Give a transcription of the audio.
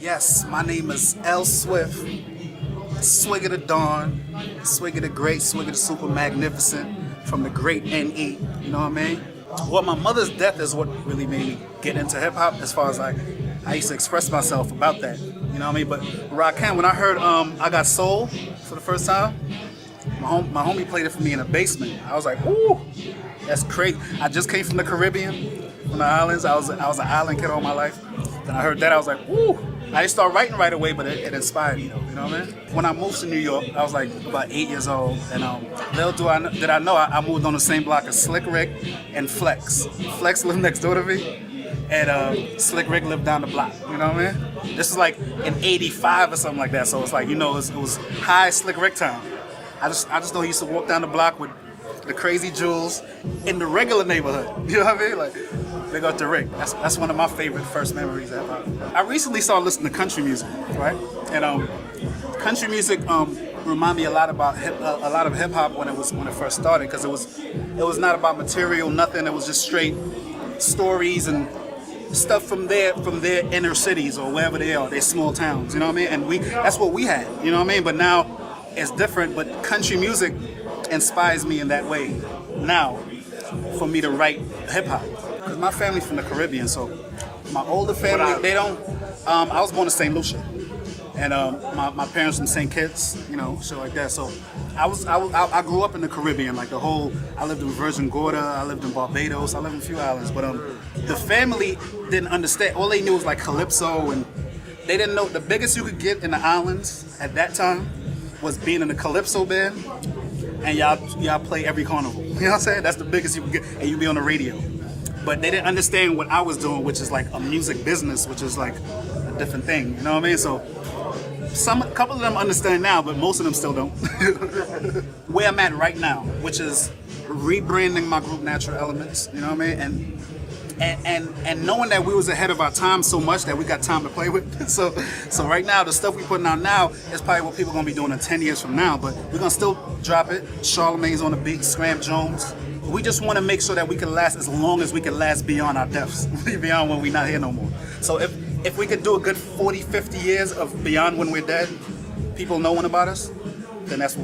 Yes, my name is L Swift, Swig of the Dawn, Swig of the Great, Swig of the Super Magnificent, from the great NE, you know what I mean? Well, my mother's death is what really made me get into hip hop as far as like, I used to express myself about that, you know what I mean? But Rakim, when I heard I Got Soul for the first time, my homie played it for me in the basement. I was like, ooh, that's crazy. I just came from the Caribbean, from the islands. I was an island kid all my life. Then I heard that, I was like, ooh. I didn't start writing right away, but it inspired me though, you know what I mean? When I moved to New York, I was like about 8 years old, and did I know I moved on the same block as Slick Rick and Flex. Flex lived next door to me, and Slick Rick lived down the block, you know what I mean? This is like in 85 or something like that, so it's like, you know, it was high Slick Rick time. I just know he used to walk down the block with the crazy jewels in the regular neighborhood, you know what I mean? Like, big up to Rick. That's one of my favorite first memories ever. I recently started listening to country music, right? And country music remind me a lot about a lot of hip hop when it first started, because it was not about material, nothing. It was just straight stories and stuff from their inner cities or wherever they are, their small towns, you know what I mean? And that's what we had, you know what I mean? But now it's different. But country music inspires me in that way now for me to write hip hop. Because my family's from the Caribbean, so my older family, they don't. I was born in St. Lucia, and my parents from St. Kitts, you know, shit like that. So I grew up in the Caribbean, like the whole. I lived in Virgin Gorda, I lived in Barbados, I lived in a few islands, but the family didn't understand. All they knew was like calypso, and they didn't know the biggest you could get in the islands at that time was being in a calypso band, and y'all play every carnival. You know what I'm saying? That's the biggest you could get, and you be on the radio. But they didn't understand what I was doing, which is like a music business, which is like a different thing. You know what I mean? So a couple of them understand now, but most of them still don't. Where I'm at right now, which is rebranding my group Natural Elements. You know what I mean? And knowing that we was ahead of our time so much that we got time to play with. So right now, the stuff we putting out now is probably what people are gonna be doing in 10 years from now. But we're gonna still drop it. Charlemagne's on the beat, Scram Jones. We just want to make sure that we can last as long as we can last beyond our deaths, beyond when we're not here no more. So if we could do a good 40, 50 years of beyond when we're dead, people knowing about us, then that's what